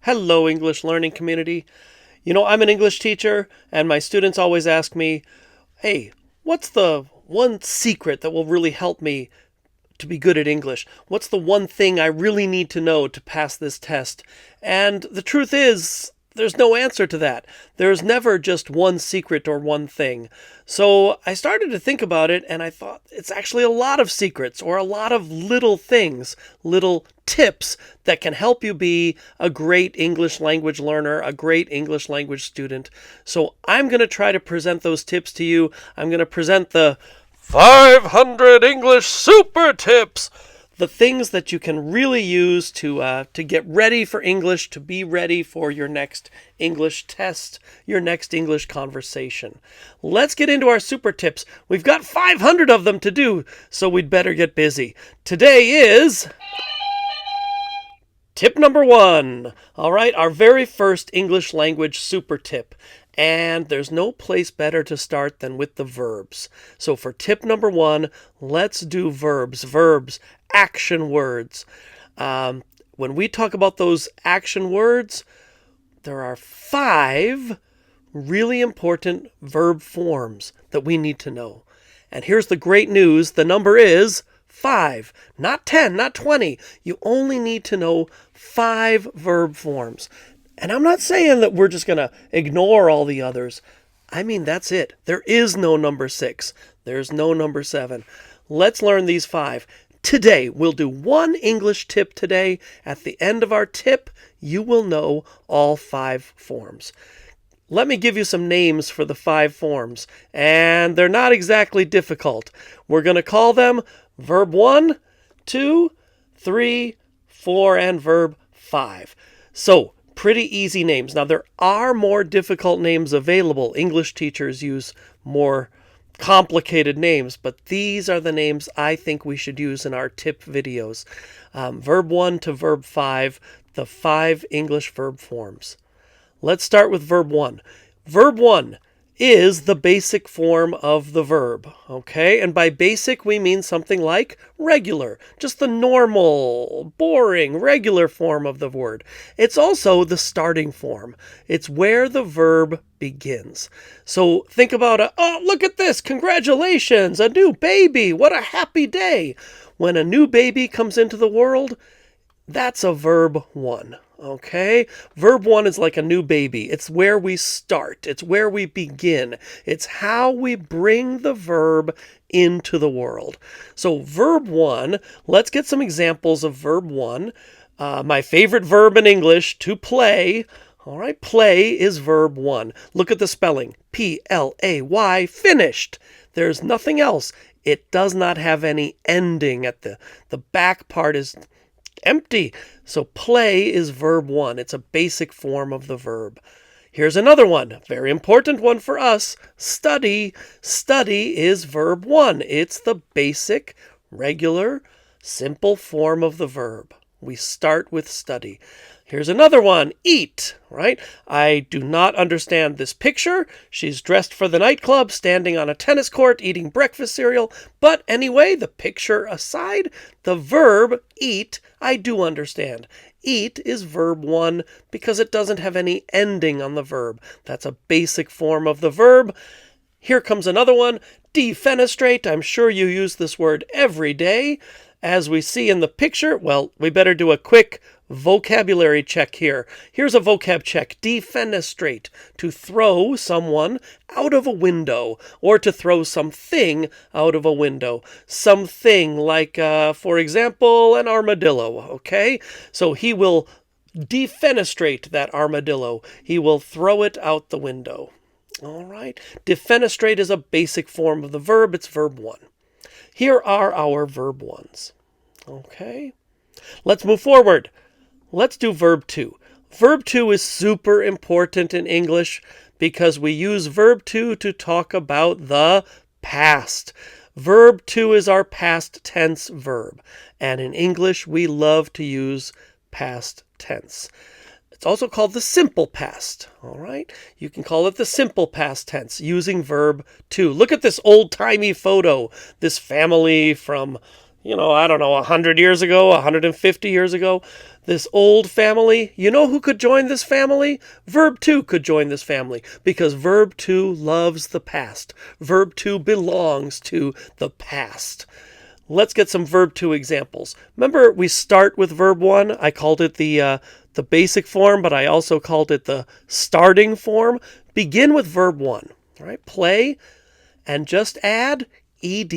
Hello, English learning community. I'm an English teacher, and my students always ask me, hey, what's the one secret that will really help me to be good at English? What's the one thing I really need to know to pass this test? And the truth is, there's no answer to that. There's never just one secret or one thing. So I started to think about it, and I thought it's actually a lot of secrets or a lot of little things, little tips that can help you be a great English language learner, a great English language student. So I'm going to try to present those tips to you. I'm going to present the 500 English super tips, the things that you can really use to get ready for English, to be ready for your next English test, your next English conversation. Let's get into our super tips. We've got 500 of them to do, so we'd better get busy. Today is tip number 1. All right, our very first English language super tip. And there's no place better to start than with the verbs. So for tip number 1, let's do verbs. Verbs, action words. When we talk about those action words, there are 5 really important verb forms that we need to know. And here's the great news. The number is 5, not 10, not 20. You only need to know 5 verb forms. And I'm not saying that we're just going to ignore all the others. I mean, that's it. There is no number 6. There's no number 7. Let's learn these 5. Today, we'll do one English tip today. At the end of our tip, you will know all 5 forms. Let me give you some names for the 5 forms. And they're not exactly difficult. We're going to call them verb 1, 2, 3, 4, and verb 5. So, pretty easy names. Now, there are more difficult names available. English teachers use more complicated names, but these are the names I think we should use in our tip videos. Verb 1 to verb 5, the 5 English verb forms. Let's start with verb 1. Verb 1 is the basic form of the verb, okay? And by basic, we mean something like regular, just the normal, boring, regular form of the word. It's also the starting form. It's where the verb begins. So think about oh, look at this, congratulations, a new baby, what a happy day. When a new baby comes into the world, that's a verb 1. Okay? Verb 1 is like a new baby. It's where we start. It's where we begin. It's how we bring the verb into the world. So verb 1, let's get some examples of verb 1. My favorite verb in English, to play. All right, play is verb 1. Look at the spelling. P-L-A-Y, finished. There's nothing else. It does not have any ending at the back part is empty. So play is verb 1. It's a basic form of the verb. Here's another one, a very important one for us. Study. Study is verb 1. It's the basic, regular, simple form of the verb. We start with study. Here's another one, eat, right? I do not understand this picture. She's dressed for the nightclub, standing on a tennis court, eating breakfast cereal. But anyway, the picture aside, the verb eat, I do understand. Eat is verb 1 because it doesn't have any ending on the verb. That's a basic form of the verb. Here comes another one, defenestrate. I'm sure you use this word every day. As we see in the picture, well, we better do a quick vocabulary check here. Here's a vocab check. Defenestrate, to throw someone out of a window, or to throw something out of a window. Something like, for example, an armadillo, okay? So he will defenestrate that armadillo. He will throw it out the window. All right. Defenestrate is a basic form of the verb. It's verb 1. Here are our verb 1s. Okay. Let's move forward. Let's do verb 2. Verb 2 is super important in English because we use verb 2 to talk about the past. Verb 2 is our past tense verb. And in English, we love to use past tense. It's also called the simple past, all right? You can call it the simple past tense using verb 2. Look at this old-timey photo, this family from, I don't know, 100 years ago, 150 years ago. This old family, you know who could join this family? Verb 2 could join this family because verb 2 loves the past. Verb 2 belongs to the past. Let's get some verb 2 examples. Remember, we start with verb 1. I called it the basic form, but I also called it the starting form. Begin with verb 1. All right, play, and just add ed.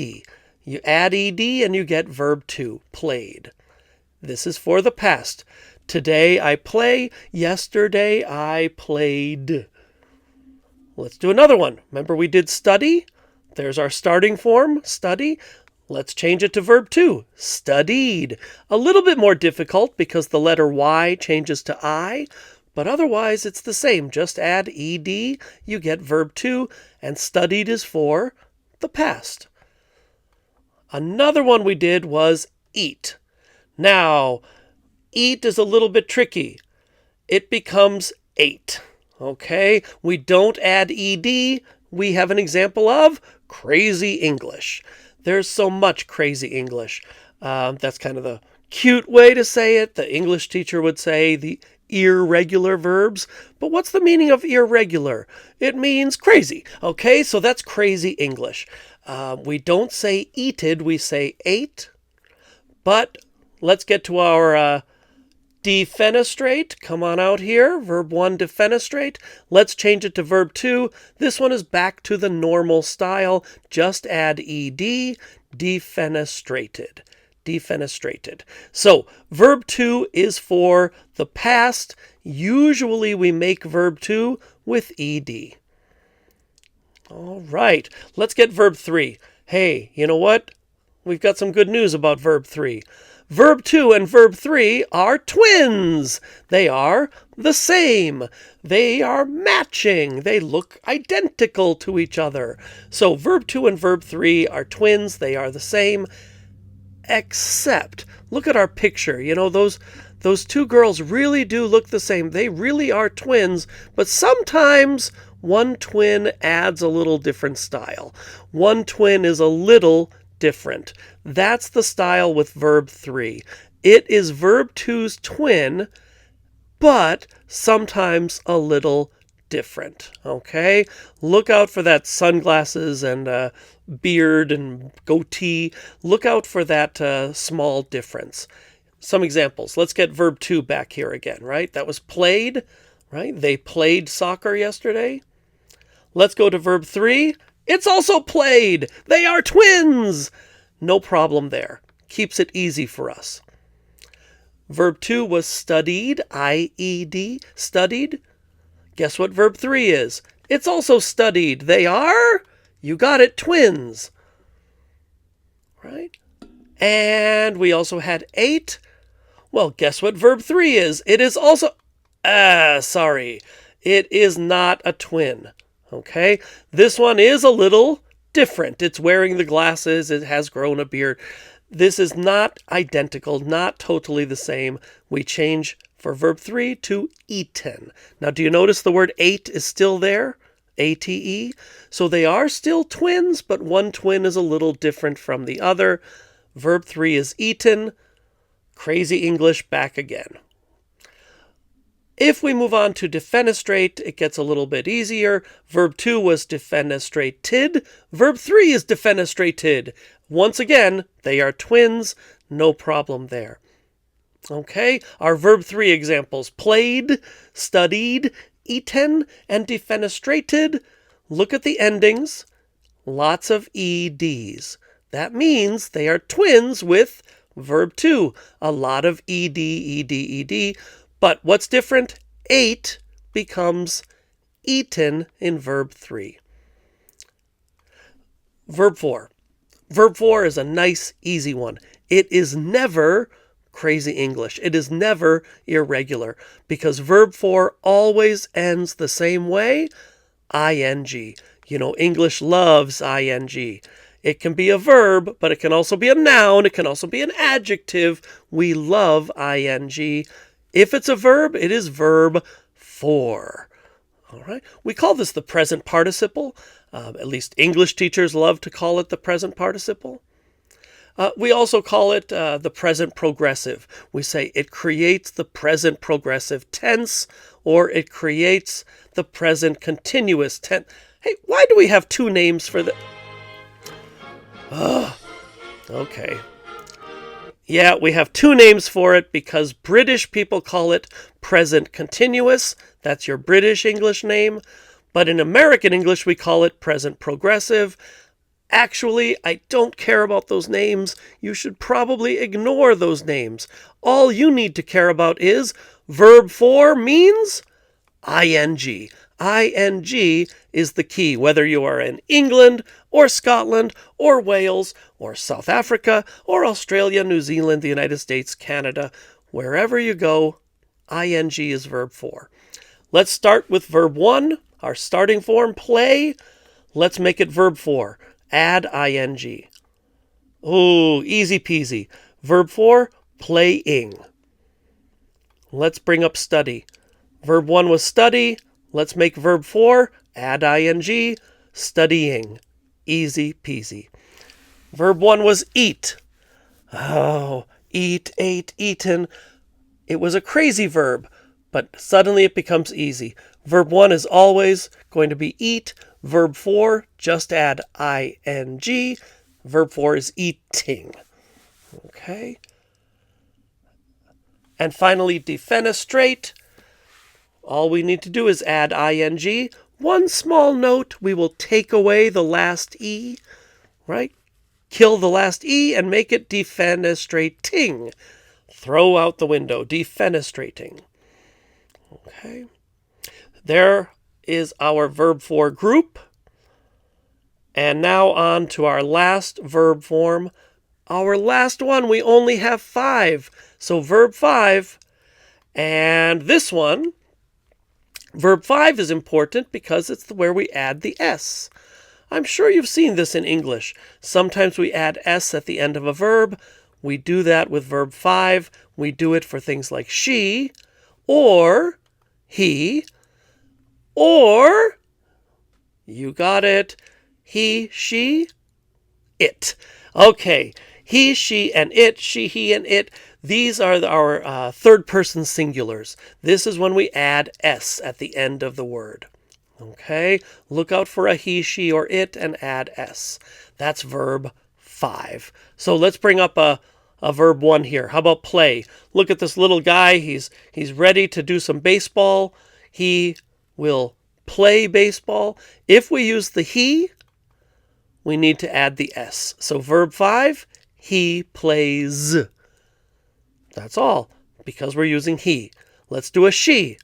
You add ed and you get verb 2, played. This is for the past. Today I play. Yesterday I played. Let's do another one. Remember we did study? There's our starting form, study. Let's change it to verb 2, studied. A little bit more difficult because the letter Y changes to I, but otherwise it's the same. Just add ed, you get verb 2, and studied is for the past. Another one we did was eat. Now, eat is a little bit tricky. It becomes ate. Okay? We don't add ed. We have an example of crazy English. There's so much crazy English. That's kind of the cute way to say it. The English teacher would say the irregular verbs. But what's the meaning of irregular? It means crazy. Okay? So that's crazy English. We don't say eated. We say ate. But let's get to our defenestrate. Come on out here. Verb 1, defenestrate. Let's change it to verb 2. This one is back to the normal style. Just add ed. Defenestrated. Defenestrated. So verb 2 is for the past. Usually we make verb 2 with ed. All right. Let's get verb 3. Hey, you know what? We've got some good news about verb 3. Verb 2 and verb 3 are twins. They are the same. They are matching. They look identical to each other. So verb 2 and verb 3 are twins. They are the same. Except, look at our picture. You know, those two girls really do look the same. They really are twins. But sometimes one twin adds a little different style. One twin is a little different. That's the style with verb 3. It is verb 2's twin, but sometimes a little different. Okay? Look out for that sunglasses and beard and goatee. Look out for that small difference. Some examples. Let's get verb 2 back here again, right? That was played, right? They played soccer yesterday. Let's go to verb 3. It's also played. They are twins. No problem there. Keeps it easy for us. Verb 2 was studied, I-E-D, studied. Guess what verb 3 is? It's also studied. They are, you got it, twins. Right? And we also had ate. Well, guess what verb 3 is? It is also, sorry. It is not a twin. Okay, this one is a little different. It's wearing the glasses. It has grown a beard. This is not identical, not totally the same. We change for verb 3 to eaten. Now, do you notice the word ate is still there? A-T-E. So they are still twins, but one twin is a little different from the other. Verb 3 is eaten. Crazy English back again. If we move on to defenestrate, it gets a little bit easier. Verb 2 was defenestrated. Verb 3 is defenestrated. Once again, they are twins. No problem there. Okay, our verb 3 examples: played, studied, eaten, and defenestrated. Look at the endings. Lots of EDs. That means they are twins with verb 2. A lot of ED, ED, ED. But what's different? Ate becomes eaten in verb 3. Verb 4. Verb 4 is a nice, easy one. It is never crazy English. It is never irregular because verb 4 always ends the same way, ing. You know, English loves ing. It can be a verb, but it can also be a noun. It can also be an adjective. We love ing. If it's a verb, it is verb 4. All right. We call this the present participle. At least English teachers love to call it the present participle. We also call it the present progressive. We say it creates the present progressive tense, or it creates the present continuous tense. Hey, why do we have two names for the... Okay. Yeah, we have two names for it because British people call it present continuous. That's your British English name. But in American English, we call it present progressive. Actually, I don't care about those names. You should probably ignore those names. All you need to care about is verb 4 means ing. ing is the key, whether you are in England or Scotland or Wales or South Africa or Australia, New Zealand, the United States, Canada. Wherever you go, ing is verb 4. Let's start with verb 1, our starting form, play. Let's make it verb 4. Add ing. Oh, easy peasy. Verb 4, playing. Let's bring up study. Verb 1 was study. Let's make verb 4, add ing, studying. Easy peasy. Verb 1 was eat. Oh, eat, ate, eaten. It was a crazy verb, but suddenly it becomes easy. Verb 1 is always going to be eat. Verb 4, just add ing. Verb 4 is eating. Okay. And finally, defenestrate. All we need to do is add ing. One small note, we will take away the last e, right? Kill the last e and make it defenestrating. Throw out the window, defenestrating. Okay. There is our verb 4 group. And now on to our last verb form. Our last one, we only have 5. So verb 5. And this one, verb 5 is important because it's where we add the S. I'm sure you've seen this in English. Sometimes we add S at the end of a verb. We do that with verb 5. We do it for things like she, or he, or, you got it, he, she, it. Okay, he, she, and it, she, he, and it. These are our third-person singulars. This is when we add S at the end of the word. Okay, look out for a he, she, or it and add S. That's verb 5. So let's bring up a verb 1 here. How about play? Look at this little guy. He's ready to do some baseball. He will play baseball. If we use the he, we need to add the S. So verb 5, he plays. That's all, because we're using he. Let's do a she.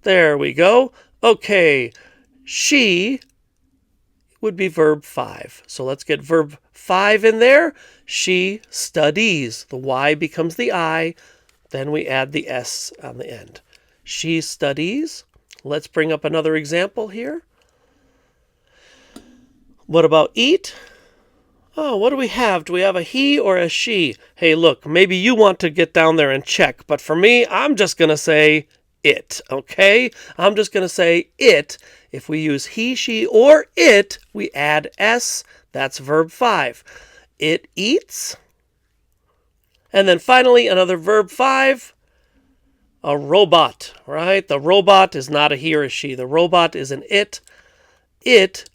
There we go. Okay, she would be verb 5. So let's get verb 5 in there. She studies. The Y becomes the I. Then we add the S on the end. She studies. Let's bring up another example here. What about eat? Oh, what do we have? Do we have a he or a she? Hey, look, maybe you want to get down there and check, but for me, I'm just going to say it, okay? I'm just going to say it. If we use he, she, or it, we add S. That's verb 5. It eats. And then finally, another verb 5, a robot, right? The robot is not a he or a she. The robot is an it. It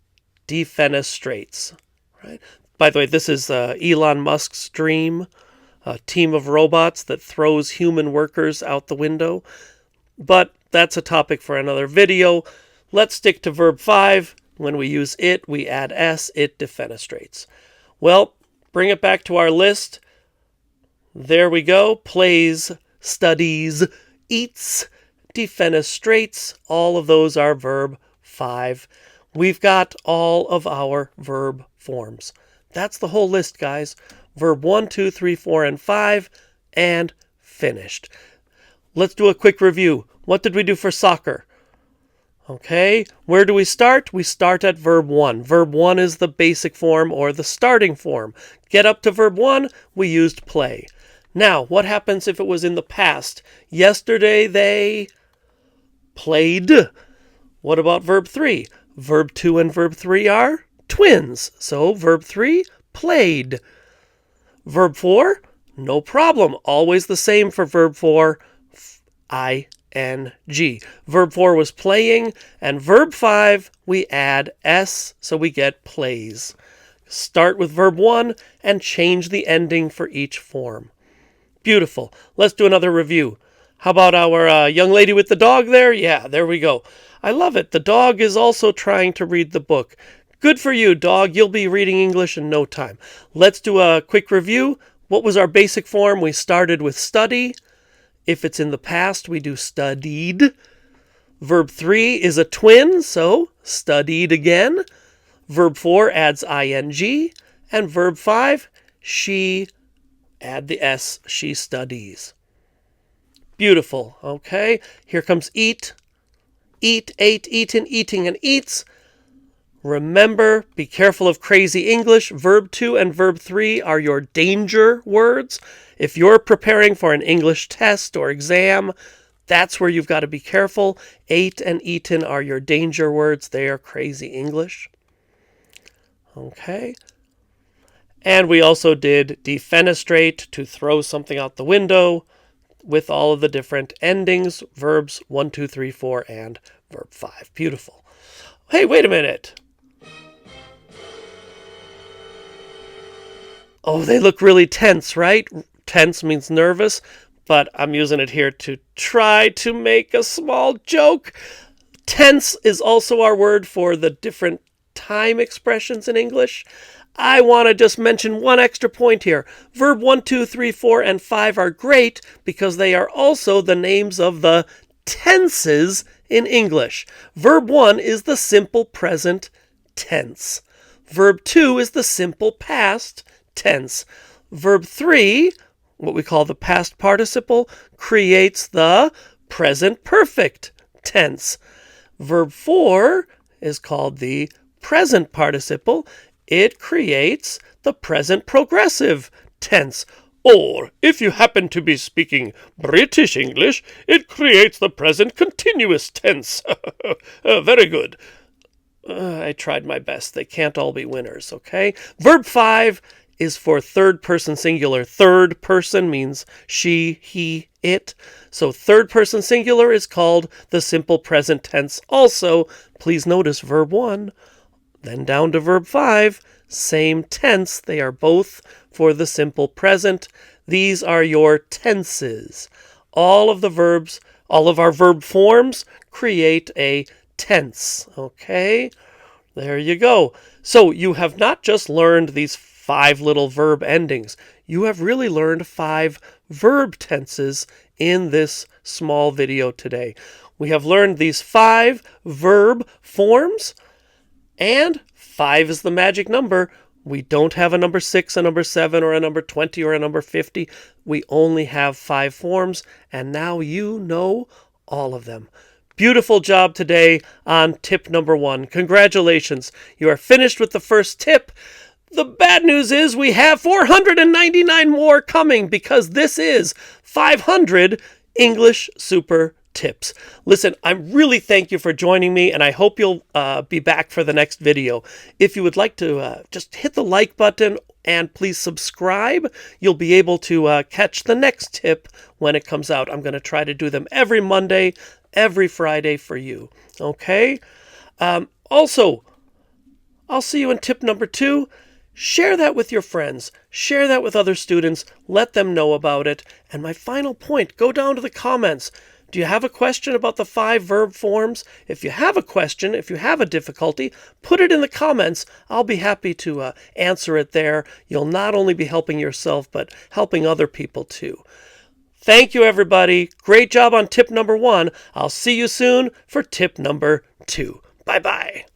defenestrates, right? By the way, this is Elon Musk's dream, a team of robots that throws human workers out the window. But that's a topic for another video. Let's stick to verb 5. When we use it, we add S. It defenestrates. Well, bring it back to our list. There we go. Plays, studies, eats, defenestrates. All of those are verb 5. We've got all of our verb forms. That's the whole list, guys. Verb 1, 2, 3, 4, and 5, and finished. Let's do a quick review. What did we do for soccer? Okay, where do we start? We start at verb 1. Verb 1 is the basic form or the starting form. Get up to verb 1, we used play. Now, what happens if it was in the past? Yesterday they played. What about verb 3? Verb 2 and verb 3 are twins. So verb 3, played. Verb 4, no problem. Always the same for verb 4, ing. Verb 4 was playing, and verb 5, we add s, so we get plays. Start with verb 1 and change the ending for each form. Beautiful. Let's do another review. How about our young lady with the dog there? Yeah, there we go. I love it. The dog is also trying to read the book. Good for you, dog. You'll be reading English in no time. Let's do a quick review. What was our basic form? We started with study. If it's in the past, we do studied. Verb 3 is a twin, so studied again. Verb 4 adds ing. And verb 5, she, add the s, she studies. Beautiful. Okay, here comes eat. Eat, ate, eaten, eating, and eats. Remember, be careful of crazy English. Verb 2 and verb 3 are your danger words. If you're preparing for an English test or exam, that's where you've got to be careful. Ate and eaten are your danger words. They are crazy English. Okay. And we also did defenestrate, to throw something out the window, with all of the different endings, verbs 1, 2, 3, 4, and verb 5. Beautiful. Hey, wait a minute. Oh, they look really tense, right? Tense means nervous, but I'm using it here to try to make a small joke. Tense is also our word for the different time expressions in English. I want to just mention one extra point here. Verb 1, 2, 3, 4, and 5 are great because they are also the names of the tenses in English. Verb 1 is the simple present tense. Verb 2 is the simple past tense. Verb 3, what we call the past participle, creates the present perfect tense. Verb 4 is called the present participle. It creates the present progressive tense. Or, if you happen to be speaking British English, it creates the present continuous tense. Very good. I tried my best. They can't all be winners, okay? Verb 5 is for third person singular. Third person means she, he, it. So third person singular is called the simple present tense also. Please notice verb 1. Then down to verb 5, same tense. They are both for the simple present. These are your tenses. All of the verbs, all of our verb forms create a tense. Okay, there you go. So you have not just learned these 5 little verb endings. You have really learned 5 verb tenses in this small video today. We have learned these 5 verb forms, and 5 is the magic number. We don't have a number 6, a number 7, or a number 20, or a number 50. We only have 5 forms, and now you know all of them. Beautiful job today on tip number 1. Congratulations. You are finished with the first tip. The bad news is we have 499 more coming because this is 500 English Super Tips. Listen, I really thank you for joining me, and I hope you'll be back for the next video. If you would like to just hit the like button and please subscribe, you'll be able to catch the next tip when it comes out. I'm going to try to do them every Monday, every Friday for you. Okay? Also, I'll see you in tip number 2. Share that with your friends. Share that with other students. Let them know about it. And my final point, go down to the comments. Do you have a question about the 5 verb forms? If you have a question, if you have a difficulty, put it in the comments. I'll be happy to answer it there. You'll not only be helping yourself, but helping other people too. Thank you, everybody. Great job on tip number 1. I'll see you soon for tip number 2. Bye-bye.